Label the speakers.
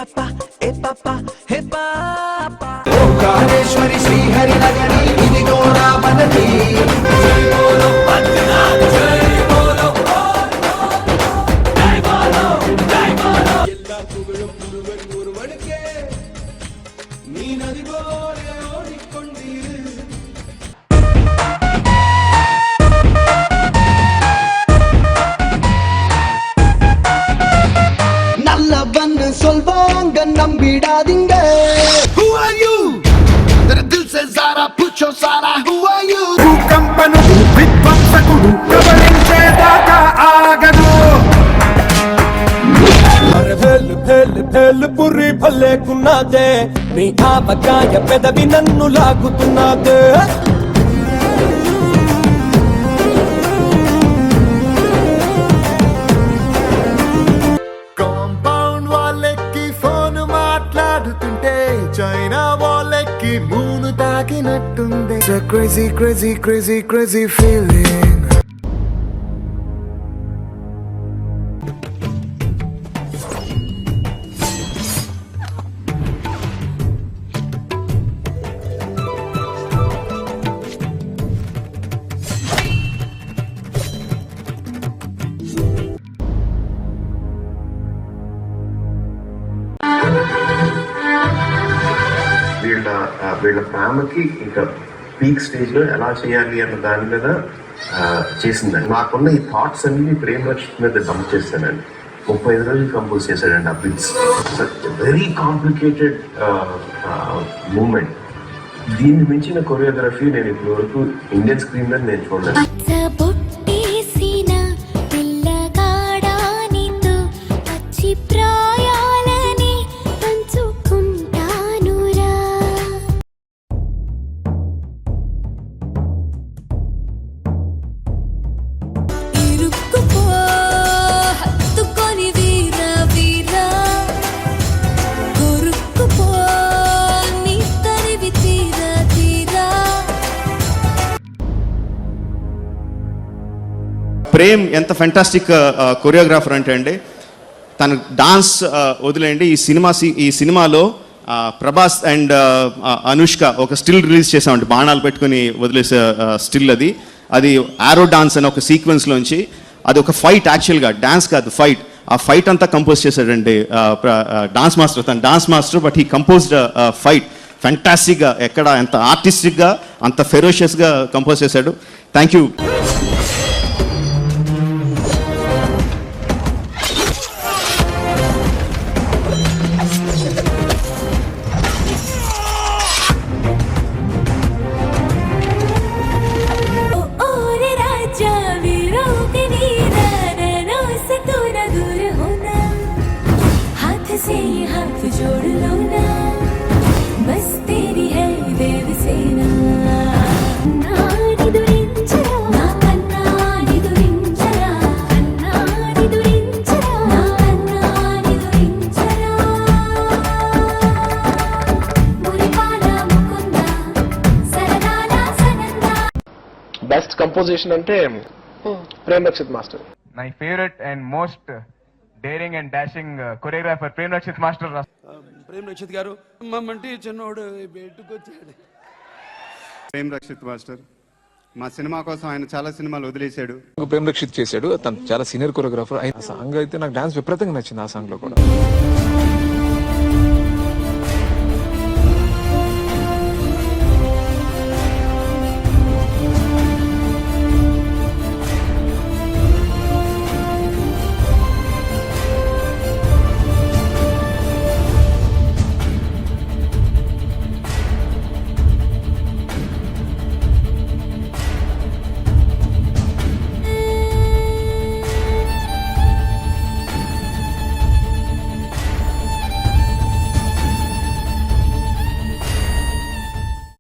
Speaker 1: పాపా ఏ పాపా హే పాపా
Speaker 2: ఓంకారేశ్వరి శ్రీహరి నగరి ఇదిగో నా మనది జై బోలో పద్మనాభ జై బోలో జై బోలో జై బోలో எல்லா புகழும் ஒருவனுக்கே நீ நதி போல ஓடிக்கொண்டிரு நல்லவன்னு சொல்வாங்க நம்பிடாதீங்க. Who are you? तेरे दिल से ज़रा पूछो सारा Who are you?
Speaker 3: భూకంపను విధ్వంసకుడు ప్రబలించేదాకా ఆగదు. పుర్రి భలేకున్నదే నీ ఆవకాయ పెదవి నన్ను లాగుతున్నదే.
Speaker 4: కాంపౌండ్ వాళ్ళకి ఫోన్ మాట్లాడుతుంటే చైనా వాళ్ళకి మూను తాకినట్టుంది. Crazy crazy crazy crazy feeling.
Speaker 5: వీళ్ళ ప్రేమకి ఇంకా పీక్ స్టేజ్ లో ఎలా చేయాలి అన్న దాని మీద చేసిందండి. నాకున్న ఈ థాట్స్ అన్ని ప్రేమ్ రక్షిత్ మీద డంప్ చేశానండి. 35 రోజులు కంపోజ్ చేశాడండి ఆ బిట్స్. Very complicated moment. దీన్ని మించిన కొరియోగ్రఫీ నేను ఇప్పటి వరకు ఇండియన్ స్క్రీన్ మీద నేను చూడలేదు.
Speaker 6: ప్రేమ్ ఎంత ఫెంటాస్టిక్ కొరియోగ్రాఫర్ అంటే అండి, తన డాన్స్ వదిలేయండి. ఈ సినిమాలో ప్రభాస్ అండ్ అనుష్క ఒక స్టిల్ రిలీజ్ చేసామండి, బాణాలు పెట్టుకుని వదిలేసే స్టిల్. అది ఆరో డాన్స్ అని ఒక సీక్వెన్స్లోంచి. అది ఒక ఫైట్, యాక్చువల్గా డాన్స్ కాదు, ఫైట్. ఆ ఫైట్ అంతా కంపోజ్ చేశాడండి డాన్స్ మాస్టర్. తన dance master, but he composed fight ఫెంటాస్టిక్గా. ఎక్కడ ఎంత ఆర్టిస్టిక్గా, అంత ఫెరోషియస్గా కంపోజ్ చేశాడు. Thank you.
Speaker 7: బెస్ట్ కంపోజిషన్ అంటే Prem Rakshit master.
Speaker 3: My favourite and most daring and dashing choreographer Prem Rakshit master.
Speaker 2: Prem Rakshit గారు మమ్మంటి చిన్నోడు బయటకొచ్చాడు.
Speaker 8: ప్రేమ్ రక్షిత్ మాస్టర్ మా సినిమా కోసం ఆయన చాలా సినిమాలు వదిలేశాడు.
Speaker 9: ప్రేమ్ రక్షిత్ చేశాడు, తను చాలా సీనియర్ కొరియోగ్రాఫర్. ఆ సాంగ్ అయితే నాకు డాన్స్ విపరీతంగా నచ్చింది. ఆ సాంగ్ లో కూడా